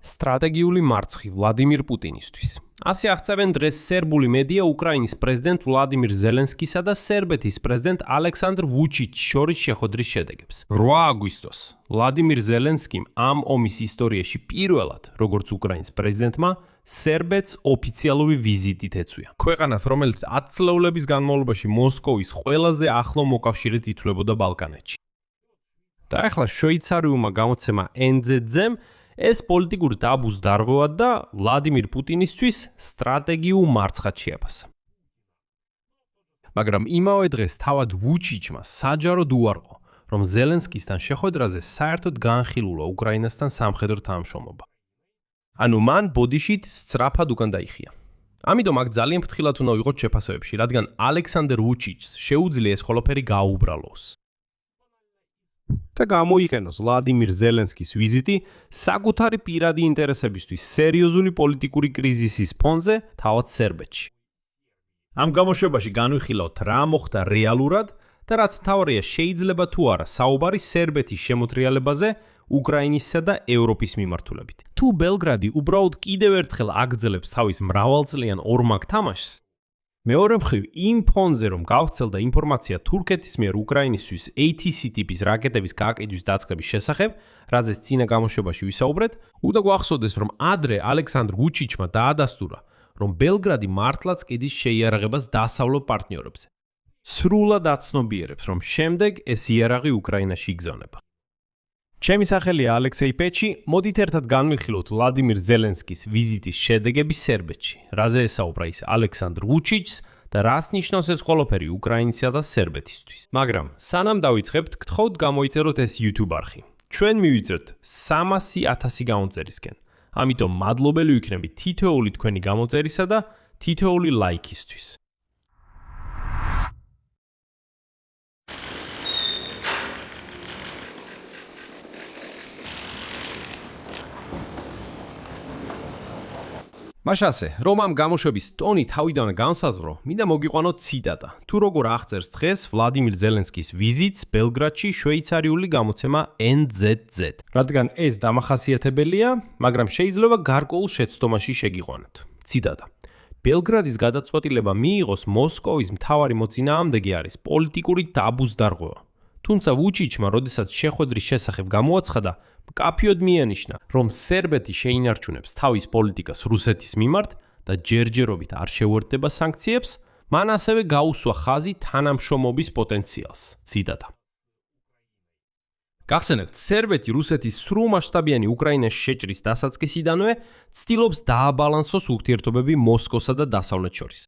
სტრატეგიული მარცხი ვლადიმირ პუტინისთვის. ასე აღწევენ დღეს სერბული მედია უკრაინის პრეზიდენტ ვლადიმირ ზელენსკისა და სერბეთის პრეზიდენტ ალექსანდრ ვუჩიჩს შორის შეხვედრის შედეგებს. 8 აგვისტოს ვლადიმირ ზელენსკიმ ამ ომის ისტორიაში პირველად, როგორც უკრაინის პრეზიდენტმა, სერბეთს ოფიციალური ვიზიტით ეწვია. ქვეყანას, რომელიც 10 წლეულების განმავლობაში მოსკოვის ყველაზე ახლო მოკავშირედ ითვლებოდა ბალკანეთში. და ახლა შვეიცარიულმა გამოცემა NZZ-მ ეს პოლიტიკურ ტაბუს დარღვევად და ვლადიმირ პუტინისთვის სტრატეგიულ მარცხად შეაფასა. მაგრამ იმავე დღეს თავად ვუჩიჩმა საჯაროდ უარყო, რომ ზელენსკისთან შეხვედრაზე საერთოდ განხილულა უკრაინასთან სამხედრო თანამშრომლობა. ანუ მან ბოდიშით სწრაფად უკან დაიხია. ამიტომ აქ ძალიან ფრთხილად უნდა ვიყოთ შეფასებებში, რადგან ალექსანდრ ვუჩიჩს შეუძლია ეს ყველაფერი გააუბრალოს. და გამოიყენოს ვლადიმირ ზელენსკის ვიზიტი საკუთარი პირადი ინტერესებისთვის სერიოზული პოლიტიკური კრიზისის ფონზე თავად სერბეთში. ამ გამოშვებაში განვიხილავთ რა მოხდა რეალურად და რაც მთავარია შეიძლება თუ არა საუბარი სერბეთის შემოტრიალებაზე უკრაინისა და ევროპის მიმართულებით. თუ ბელგრადი უბრალოდ კიდევ ერთხელ აგრძელებს თავის მრავალწლიან ორმაგ თამაშს, მეორე მხრივ იმ ფონზე რომ გავხსელდა ინფორმაცია თურქეთის მიერ უკრაინისთვის ATC ტიპის რაკეტების გააკიდვის დაწყების შესახებ, რაზეც წინა გამოშვებაში ვისაუბრეთ, უნდა გვახსოვდეს რომ ადრე ალექსანდრ ვუჩიჩმა დაადასტურა, რომ ბელგრადი მართლაც კიდის შეიარაღებას დასავლო პარტნიორებზე. სრულად აცნობიერებს, რომ შემდეგ ეს იარაღი უკრაინაში იგზავნება. ჩემი სახელია ალექსეი პეჩი, მოდით ერთად განვიხილოთ ვლადიმირ ზელენსკის ვიზიტის შედეგები სერბეთში, რაზე ესაუბრა ის ალექსანდრ ვუჩიჩს და რას ნიშნავს ეს ყველაფერი უკრაინისა და სერბეთისთვის. მაგრამ სანამ დავიწყებთ, გთხოვთ გამოიწეროთ ეს YouTube არხი. ჩვენ მივიწევთ 300,000 გამოწერისკენ. ამიტომ მადლობელი ვიქნებით თითოეული თქვენი გამოწერისა და თითოეული ლაიქისთვის. მაშასე, რომ ამ გამოშვების ტონი თავიდანვე განსაზღვრო, მინდა მოგიყვანოთ ციტატა. თუ როგორ აღწერს დღეს ვლადიმირ ზელენსკის ვიზიტს ბელგრადში შვეიცარიული გამოცემა NZZ. რადგან ეს დამახასიათებელია, მაგრამ შეიძლება გარკვეულ შეცდომაში შეგიყვანოთ. ციტატა. ბელგრადის გადაწყვეტილება მიიღოს მოსკოვის მთავარი მოწინააღმდეგე არის პოლიტიკური ტაბუს დარღვევა. თუმცა ვუჩიჩმა, როდესაც შეხვედრის შესახებ გამოაცხადა, მკაფიოდ მიანიშნა, რომ სერბეთი შეინარჩუნებს თავის პოლიტიკას რუსეთის მიმართ და ჯერჯერობით არ შეუერთდება სანქციებს, მან ასევე გაუსვა ხაზი თანამშრომლობის პოტენციალს. ციტატა. გახსენებთ, სერბეთი რუსეთის სრულმასშტაბიანი უკრაინაში შეჭრის დასაწყისიდანვე ცდილობს დააბალანსოს ურთიერთობები მოსკოვსა და დასავლეთ შორის.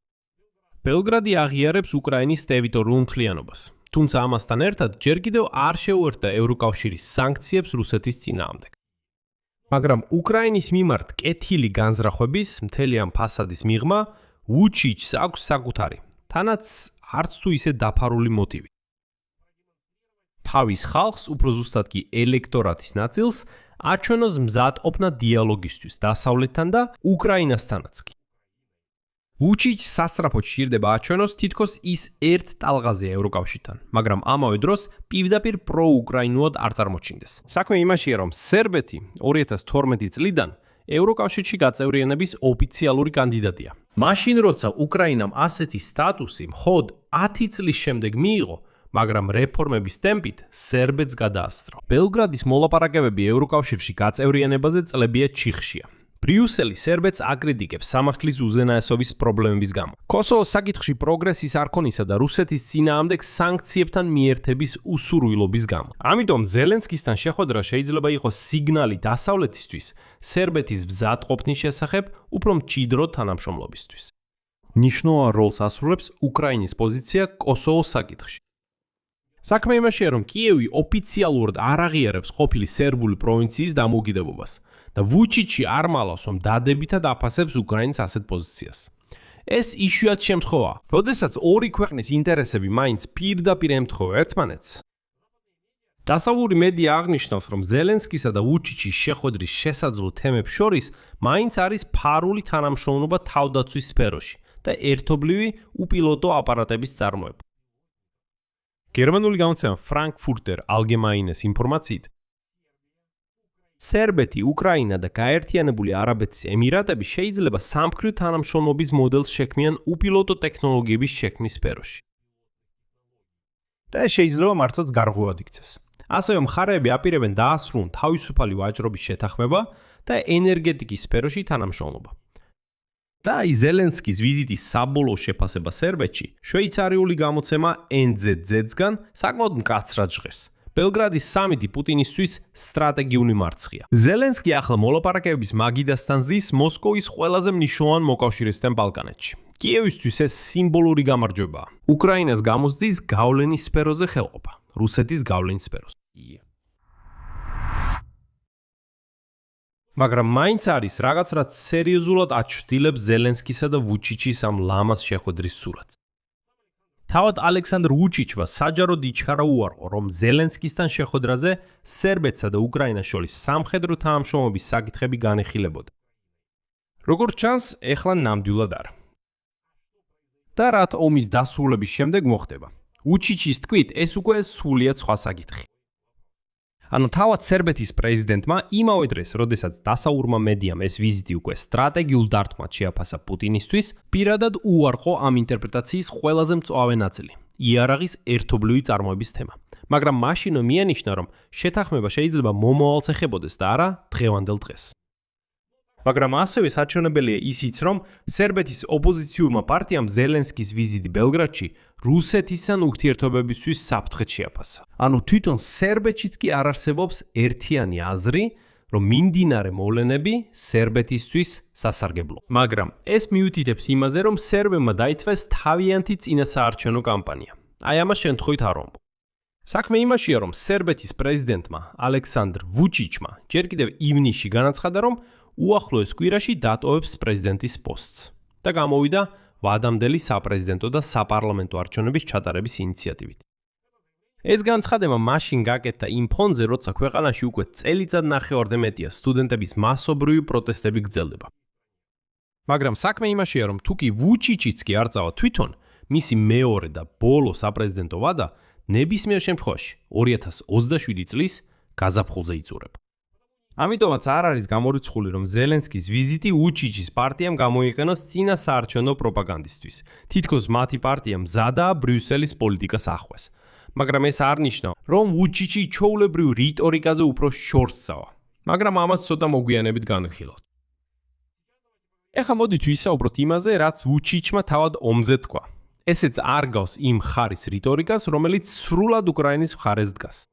ბელგრადი აღიარებს უკრაინის ტერიტორიულ მთლიანობას. თუმცა ამასთან ერთად ჯერ კიდევ არ შეუერთდა ევროკავშირის სანქციებს რუსეთის წინააღმდეგ. მაგრამ უკრაინის მიმართ კეთილი განზრახვების მთელი ამ ფასადის მიღმა ვუჩიჩს აქვს საკუთარი, თანაც არც თუ ისე დაფარული მოტივი. თავის ხალხს, უფრო ზუსტად კი ელექტორატის ნაწილს, აჩვენოს მზად ყოფნა დიალოგისთვის დასავლეთთან და უკრაინასთანაც კი. ვუჩიჩს სასწრაფოდ სჭირდება აჩვენოს თითქოს ის ერთ ტალღაზეა ევროკავშირთან, მაგრამ ამავე დროს პირდაპირ პროუკრაინულად არ წარმოჩინდეს. საქმე იმაშია, რომ სერბეთი 2012 წლიდან ევროკავშირში გაწევრიანების ოფიციალური კანდიდატია. მაშინ, როცა უკრაინამ ასეთი სტატუსი მხოლოდ 10 წლის შემდეგ მიიღო, მაგრამ რეფორმების ტემპით სერბეთს გადაასწრო. ბელგრადის მოლაპარაკებები ევროკავშირში გაწევრიანებაზე წლებია ჩიხშია. ბრიუსელი სერბეთს აკრიტიკებს სამართლის უზენაესობის პრობლემების გამო. კოსოვოს საკითხში პროგრესის არქონისა და რუსეთის წინააღმდეგ სანქციებთან მიერთების უსურვილობის გამო. ამიტომ ზელენსკისთან შეხვედრა შეიძლება იყოს სიგნალი დასავლეთისთვის სერბეთის მზადყოფნის შესახებ უფრო მჭიდრო თანამშრომლობისთვის. მნიშვნელოვან როლს ასრულებს უკრაინის პოზიცია კოსოვოს საკითხში. საქმე იმაშია, რომ კიევი ოფიციალურად არ აღიარებს ყოფილი სერბული პროვინციის დამოუკიდებლობას. და ვუჩიჩი არ მალავს, რომ დადებითად აფასებს უკრაინის ასეთ პოზიციას. ეს იშვიათ შემთხვევაა, როდესაც ორი ქვეყნის ინტერესები მაინც პირდაპირ ემთხვევა ერთმანეთს. დასავლური მედია აღნიშნავს, რომ ზელენსკისა და ვუჩიჩის შეხვედრის შესაძლო თემებს შორის მაინც არის ფარული თანამშრომლობა თავდაცვის სფეროში და ერთობლივი უპილოტო აპარატების წარმოება. გერმანული გამოცემა Frankfurter Allgemeines ინფორმაციით სერბეთი, უკრაინა და გაერთიანებული არაბეთის ემირატები შეიძლება სამმხრივ თანამშრომლობის მოდელს შექმნიან უპილოტო ტექნოლოგიების შექმნის სფეროში. და შეიძლება მართლაც გარღვევად იქცეს. ასევე მხარეები აპირებენ დაასრულონ თავისუფალი ვაჭრობის შეთანხმება და ენერგეტიკის სფეროში თანამშრომლობა. და ზელენსკის ვიზიტის საბოლოო შეფასება სერბეთში შვეიცარიული გამოცემა NZZ-გან საკმაოდ მკაცრად ჟღერს. ბელგრადის სამიტი პუტინისთვის სტრატეგიული მარცხია. ზელენსკი ახლა მოლაპარაკებების მაგიდასთან ზის მოსკოვის ყველაზე მნიშვნელოვან მოკავშირესთან ბალკანეთში. კიევისთვის ეს სიმბოლური გამარჯვებაა. უკრაინას გამოსდის გავლენის სფეროზე ხელყოფა, რუსეთის გავლენის სფეროზე. მაგრამ მაინც არის რაღაც რაც სერიოზულად აჩრდილებს ზელენსკისა და ვუჩიჩის ამ ლამას შეხვედრის სურათს. თავად ალექსანდრ ვუჩიჩმა საჯაროდ იჩქარა უარყო, რომ ზელენსკისთან შეხვედრაზე სერბეთსა და უკრაინას შორის სამხედრო თანამშრომლობის საკითხები განეხილებოდა. როგორც ჩანს, ეხლა ნამდვილად არა. და რაც ომის დასრულების შემდეგ მოხდება. ვუჩიჩის თქმით, ეს უკვე სრულიად სხვა საკითხი. ანუ თავად სერბეთის პრეზიდენტმა იმავე დღეს, როდესაც დასაურმა მედიამ ეს ვიზიტი უკვე სტრატეგიულ დარტყმად შეაფასა პუტინისთვის, პირადად უარყო ამ ინტერპრეტაციის ყველაზე მწვავე ნაწილი, იარაღის ერთობლივი წარმოების თემა. მაგრამ მაშინ მიანიშნა, რომ შეთანხმება შეიძლება მომავალს ეხებოდეს და არა დღევანდელ დღეს. მაგრამ ასევე საჩვენებელია ისიც, რომ სერბეთის ოპოზიციურმა პარტიამ ზელენსკის ვიზიტი ბელგრადში რუსეთისთან ურთიერთობებისთვის საფრთხედ შეაფასა. ანუ თვითონ სერბეთშიც კი არ არსებობს ერთიანი აზრი, რომ მიმდინარე მოვლენები სერბეთისთვის სასარგებლოა. მაგრამ ეს მიუთითებს იმაზე, რომ სერბებმა დაითვეს თავიანთი წინასაარჩევნო კამპანია. აი ამას შემთხვევით არ ვამბობ. საქმე იმაშია, რომ სერბეთის პრეზიდენტმა ალექსანდრ ვუჩიჩმა ჯერ კიდევ ივნისში განაცხადა, რომ უახლოეს კვირაში დატოვებს პრეზიდენტის პოსტს და გამოვიდა ვადამდელი საპრეზიდენტო და საპარლამენტო არჩევნების ჩატარების ინიციატივით. ეს განცხადება მაშინ გაკეთდა იმ ფონზე, როცა ქვეყანაში უკვე წელიწად ნახევარზე მეტია სტუდენტების მასობრივი პროტესტები გრძელდება. მაგრამ საქმე იმაშია, რომ თუკი ვუჩიჩიც კი არ წავა თვითონ, მისი მეორე და ბოლო საპრეზიდენტო ვადა ნებისმიერ შემთხვევაში 2027 წლის გაზაფხულზე იწურება. ამიტომაც არ არის გამორიცხული, რომ ზელენსკის ვიზიტი ვუჩიჩის პარტიამ გამოიყენოს წინასაარჩევნო პროპაგანდისთვის. თითქოს მათი პარტია მზადაა ბრიუსელის პოლიტიკას ახვეს. მაგრამ ეს არ ნიშნავს, რომ ვუჩიჩი ჩვეულებრივ რიტორიკაზე უფრო შორს წავა. მაგრამ ამას ცოტა მოგვიანებით განვიხილავთ. ეხლა მოდით ვისაუბროთ იმაზე, რაც ვუჩიჩმა თავად ომზე თქვა. ესეც არ გავს იმ ხარის რიტორიკას, რომელიც სრულად უკრაინის მხარეს დგას.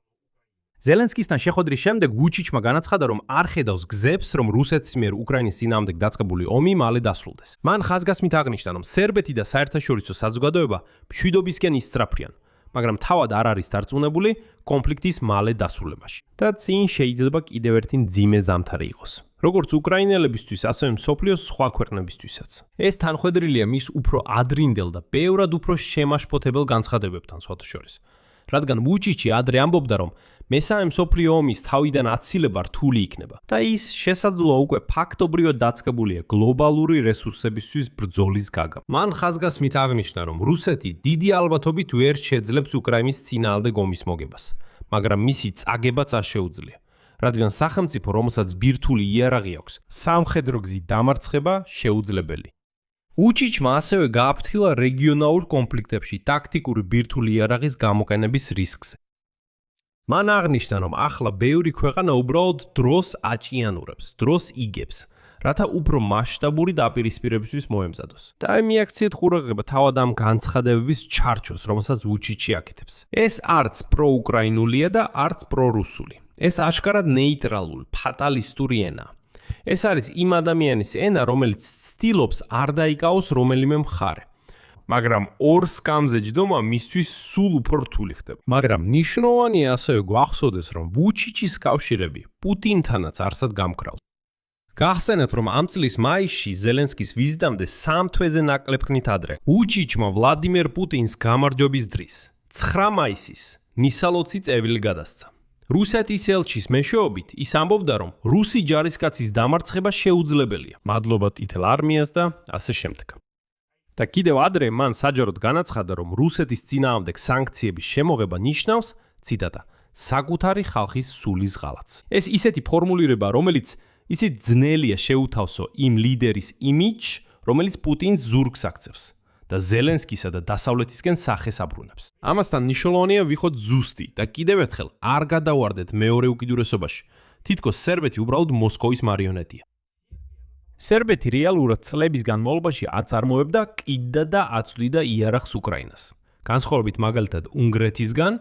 ზელენსკისთან შეხვედრის შემდეგ ვუჩიჩმა განაცხადა, რომ არ ხედავს გზებს, რომ რუსეთის მიერ უკრაინის წინააღმდეგ დაწყებული ომი მალე დასრულდეს. მან ხაზგასმით აღნიშნა, რომ სერბეთი და საერთაშორისო საზოგადოება მშვიდობისკენ ისწრაფრიან, მაგრამ თავად არ არის დარწმუნებული კონფლიქტის მალე დასრულებაში. და წინ შეიძლება კიდევ ერთი მძიმე ზამთარი იყოს. როგორც უკრაინელებისთვის, ასევე მსოფლიოს სხვა ქვეყნებისთვისაც. ეს თანხვედრილია მის უფრო ადრინდელ და ბევრად უფრო შემაშფოთებელ განცხადებებთან სხვათა შორის. რადგან ვუჩიჩი ადრე ამბობდა, რომ მესამე მსოფლიო ომის თავიდან აცილება რთული იქნება და ის შესაძლოა უკვე ფაქტობრივად დაწყებულია გლობალური რესურსებისთვის ბრძოლის გაგა. მან ხაზგასმით აღნიშნა, რომ რუსეთი დიდი ალბათობით ვერ შეძლებს უკრაინის წინააღმდეგ ომის მოგებას, მაგრამ მისი წაგებაც არ შეუძლია. რადგან სახელმწიფო, რომელსაც ბირთვული იარაღი აქვს, სამხედრო გზით დამარცხება შეუძლებელი. ვუჩიჩმა ასევე გააფრთხილა რეგიონალურ კონფლიქტებში ტაქტიკური ბირთვული იარაღის გამოყენების რისკზე. მან აღნიშნა, რომ ახლა ბევრი ქვეყანა უბრალოდ დროს აჭიანურებს, დროს იგებს, რათა უფრო მასშტაბური დაპირისპირებისთვის მოემზადოს. და მიაქციეთ ყურადღება თავად ამ განცხადებების ჩარჩოს, რომელსაც ვუჩიჩი აკეთებს. ეს არც პროუკრაინულია და არც პრორუსული. ეს აშკარად ნეიტრალური, ფატალისტური ენაა. ეს არის იმ ადამიანის ენა, რომელიც ცდილობს არ დაიკავოს რომელიმე მხარე. მაგრამ ორ სკამზე ჯდომა მისთვის სულ უფრო რთული ხდება. მაგრამ მნიშვნელოვანია ასევე გვახსოვდეს, რომ ვუჩიჩის კავშირები პუტინთანაც არსად გამქრალ. გახსენეთ, რომ ამ წლის მაისში ზელენსკის ვიზიტამდე 3 თვეზე ნაკლებ ხნით ადრე ვუჩიჩმა ვლადიმერ პუტინს გამარჯვების დღის 9 მაისის ნისალოცი წევილი გადასცა. რუსეთის ელჩის მეშვეობით ის ამბობდა, რომ რუსი ჯარისკაცის დამარცხება შეუძლებელია. მადლობა ტიტელ არმიას და ასე შემდეგ. და კიდევ ადრე მან საჯაროდ განაცხადა, რომ რუსეთის წინააღმდეგ სანქციების შემოღება ნიშნავს, ციტატა, საკუთარი ხალხის სულის ღალატს. ეს ისეთი ფორმულირება, რომელიც ისეთ ძნელია შეუთავსო იმ ლიდერის იმიჯს, რომელიც პუტინს ზურგს აქცევს და ზელენსკისა და დასავლეთისკენ სახეს აბრუნებს. ამასთან მნიშვნელოვანია ვიხოთ ზუსტი და კიდევ ერთხელ არ გადავარდეთ მეორე უკიდურესობაში. თითქოს სერბეთი უბრალოდ მოსკოვის მარიონეტია. სერბეთი რეალურად წლების განმავლობაში აწარმოებდა, ყიდდა და აწვდიდა იარაღს უკრაინას. განსხვავებით მაგალითად უნგრეთისგან,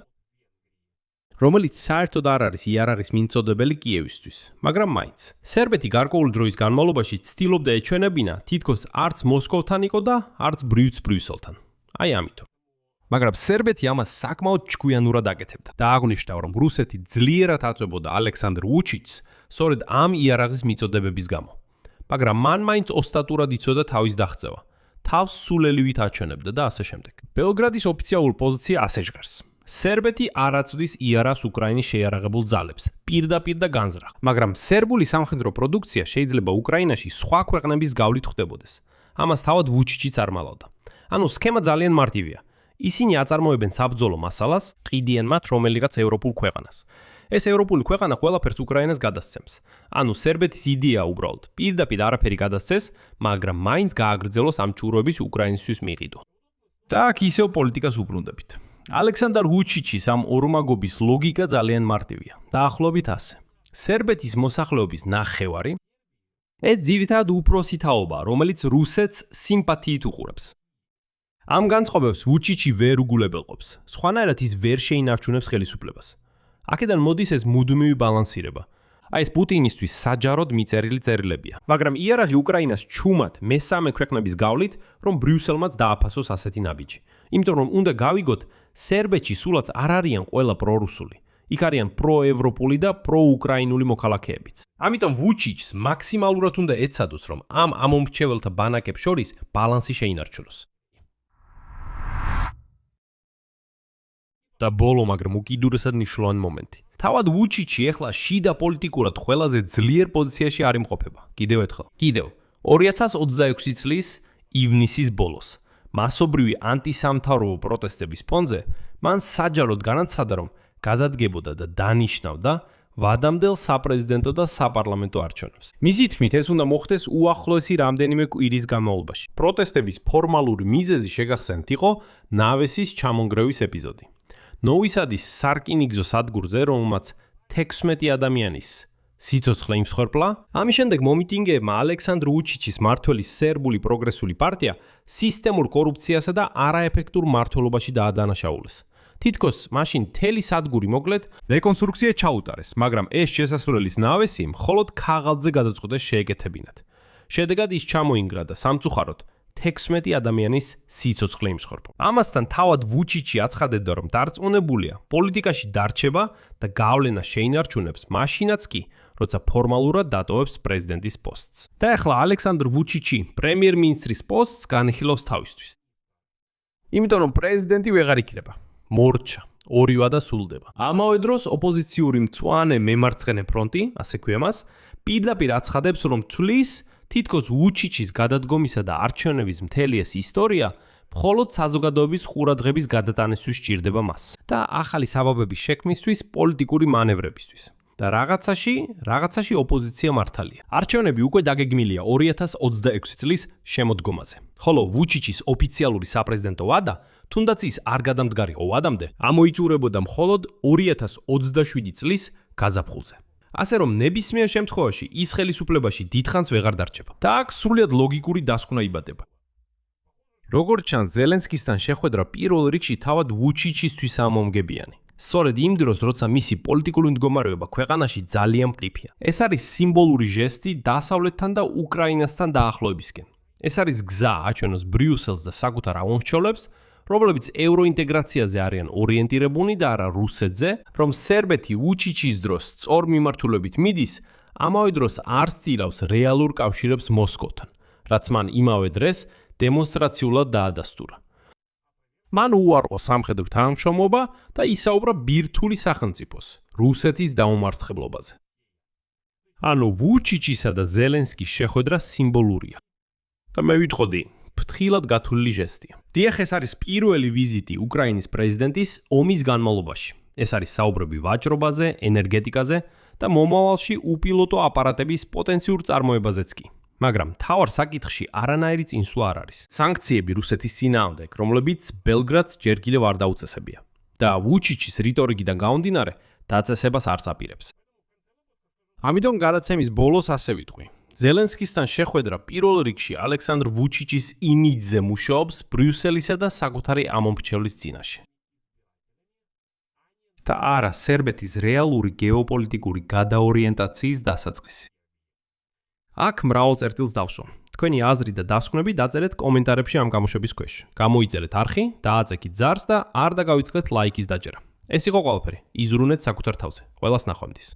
რომელიც საერთოდ არ არის იარაღის მიმწოდებელი კიევისთვის, მაგრამ მაინც. სერბეთი გარკვეული დროის განმავლობაში ცდილობდა ეჩვენებინა, თითქოს არც მოსკოვთან იყო და არც ბრიუსელთან. აი ამიტომ. მაგრამ სერბეთი ამას საკმაოდ ჭკვიანურად აკეთებდა. და აღნიშნა, რომ რუსეთი ძლიერად აწვებოდა ალექსანდრ ვუჩიჩს სწორედ ამ იარაღის მიწოდებების გამო. მაგრამ მან მაინც ოსტატურად იცოდა თავის დაღწევა. თავს სულელივით აჩვენებდა და ასე შემდეგ. ბელგრადის ოფიციალურ პოზიცია ასე ჟღერს. სერბეთი არ აწვდის იარაღს უკრაინის შეიარაღებულ ძალებს, პირდაპირ და განზრახ. მაგრამ სერბული სამხედრო პროდუქცია შეიძლება უკრაინაში სხვა ქვეყნების გავლით ხდებოდეს. ამას თავად ვუჩიჩიც არ მალავდა. ანუ სქემა ძალიან მარტივია. ისინი აწარმოებენ საბრძოლო მასალას, ყიდიან მათ რომელიღაც ევროპულ ქვეყანას. ეს ევროპული ქვეყანა ყველაფერს უკრაინას გადასცემს. ანუ სერბეთის იდეა უბრალოდ პირდაპირ არაფერი გადასცეს, მაგრამ მაინც გააგრძელოს ამ ჭურვების უკრაინისთვის მიყიდვა. და აქ ისევ პოლიტიკას უბრუნდებით. ალექსანდრ ვუჩიჩის ამ ორმაგობის ლოგიკა ძალიან მარტივია. დაახლოებით ასე. სერბეთის მოსახლეობის ნახევარი ეს ძირითადად უფროსი თაობაა, რომელიც რუსეთს სიმპათიით უყურებს. ამ განწყობებს ვუჩიჩი ვერ უგულებელყოფს. სხვანაირად ის ვერ შეინარჩუნებს ხელისუფლებას. აქედან მოდის ეს მუდმივი ბალანსირება. აი ეს პუტინისთვის საჯაროდ მიწერილი წერილებია. მაგრამ იარაღი უკრაინას ჩუმად მესამე ქვეყნების გავლით, რომ ბრიუსელმაც დააფასოს ასეთი ნაბიჯი. იმიტომ რომ უნდა გავიგოთ, სერბეთში სულაც არ არიან ყველა პრორუსული. იქ არიან პროევროპული და პროუკრაინული მოქალაქეებიც. ამიტომ ვუჩიჩს მაქსიმალურად უნდა ეცადოს, რომ ამ ამომრჩეველთა ბანაკებს შორის ბალანსი შეინარჩუნოს. და ბოლო, მაგრამ უკიდურესად მნიშვნელოვანი მომენტი. თავად ვუჩიჩი ეხლა შიდა პოლიტიკურად ყველაზე ძლიერ პოზიციაში არ იმყოფება. კიდევ 2026 წლის ივნისის ბოლოს, მასობრივი ანტისამთავრობო პროტესტების ფონზე, მან საჯაროდ განაცხადა, რომ გადადგებოდა და დანიშნავდა ვადამდელ საპრეზიდენტო და საპარლამენტო არჩევნებს. მისი თქმით, ეს უნდა მოხდეს უახლოესი რამდენიმე კვირის განმავლობაში. პროტესტების ფორმალური მიზეზი შეგახსენთ იყო ნავესის ჩამონგრევის ეპიზოდი. ნოვისადის სარკინიგზო სადგურზე, რომელმაც 16 ადამიანის სიცოცხლე იმსხვერპლა, ამის შემდეგ მომიტინგეებმა ალექსანდრ ვუჩიჩის მმართველის სერბული პროგრესული პარტია სისტემურ კორუფციასა და არაეფექტურ მმართველობაში დაადანაშაულეს. თითქოს მაშინ მთელი სადგური მოკლედ რეკონსტრუქცია ჩაუტარეს, მაგრამ ეს შესასვლელის ნავესი მხოლოდ ქაღალდზე გადაწყვეტეს შეეკეთებინათ. შედეგად ის ჩამოინგრა და სამწუხაროდ 16 ადამიანის სიცოცხლე იმსხვერპლა. ამასთან თავად ვუჩიჩი აცხადებდა, რომ დარწმუნებულია, პოლიტიკაში დარჩება და გავლენა შეინარჩუნებს მაშინაც კი, როცა ფორმალურად დატოვებს პრეზიდენტის პოსტს. და ახლა ალექსანდრ ვუჩიჩი პრემიერ-მინისტრის პოსტს განიხილავს თავისთვის. იმიტომ რომ პრეზიდენტი ვეღარ იქნება. მორჩა, ორი ვადა სულდება. ამავე დროს ოპოზიციური მწვანე მემარცხენე ფრონტი, ასე ქვია მას, პირდაპირ აცხადებს, რომ თვლის თითქოს ვუჩიჩის გადადგომისა და არჩევნების მთელი ეს ისტორია მხოლოდ საზოგადოების ყურადღების გადატანისთვის სჭირდება მას და ახალი საბაბების შექმნისთვის პოლიტიკური მანევრებისთვის. და რაღაცაში ოპოზიცია მართალია. არჩევნები უკვე დაგეგმილია 2026 წლის შემოდგომაზე. ხოლო ვუჩიჩის ოფიციალური საპრეზიდენტო ვადა, თუნდაც ის არ გადამდგარიყო ვადამდე, ამოიწურებოდა მხოლოდ 2027 წლის გაზაფხულზე. ასე რომ ნებისმიერ შემთხვევაში ის ხელისუფლებაში დიდხანს ვეღარ დარჩება. და აქ სრულიად ლოგიკური დასკვნა იბადება. როგორც ჩანს, ზელენსკისთან შეხვედრა პირველ რიგში თავად ვუჩიჩისთვის ამომგებიანი. სწორედ იმ დროს, როცა მისი პოლიტიკური მდგომარეობა ქვეყანაში ძალიან მყიფია. ეს არის სიმბოლური ჟესტი დასავლეთთან და უკრაინასთან დაახლოებისკენ. ეს არის გზა აჩვენოს ბრიუსელს და საკუთარ ამომრჩევლებს, რომლებიც ევროინტეგრაციაზე არიან ორიენტირებულნი და არა რუსეთზე, რომ სერბეთი ვუჩიჩის დროს სწორ მიმართულებით მიდის, ამავე დროს არ სწირავს რეალურ კავშირებს მოსკოვთან, რაც მან იმავე დღეს დემონსტრაციულად დაადასტურა. მან უარყო სამხედრო თანამშრომლობა და ისაუბრა ბირთვული სახელმწიფოს, რუსეთის დაუმარცხებლობაზე. ანუ ვუჩიჩისა და ზელენსკის შეხვედრა სიმბოლურია. და მე ვიტყოდი, ფრთხილად გათვლილი ჟესტია. დიახ, ეს არის პირველი ვიზიტი უკრაინის პრეზიდენტის ომის განმავლობაში. ეს არის საუბრები ვაჭრობაზე, ენერგეტიკაზე და მომავალში უპილოტო აპარატების პოტენციურ წარმოებაზეც კი. მაგრამ თავარ საკითხში არანაირი წინსვლა არ არის. სანქციები რუსეთის წინააღმდეგ, რომლებიც ბელგრადს ჯერ კიდევ არ დაუწესებია და ვუჩიჩის რიტორიკიდან გამომდინარე, დაწესებას არ აპირებს. ამიტომ გადაცემის ბოლოს ასე ვიტყვი. ზელენსკისთან შეხვედრა პირველ რიგში ალექსანდრ ვუჩიჩის იმიჯზე მუშაობს ბრიუსელისა და საკუთარი ამომრჩევლის წინაშე. და არა სერბეთის რეალური გეოპოლიტიკური გადაორიენტაციის დასაწყისი. აქ მრავალ წერტილს დავსვო. თქვენი აზრი და დასკვნები დაწერეთ კომენტარებში ამ გამოშვების ქვეშ. გამოიწერეთ არხი, დააწექით ზარს და არ დაგავიწყდეთ ლაიკის დაჭერა. ეს იყო ყველაფერი. იზრუნეთ საკუთარ თავზე. ყველას ნახვამდის.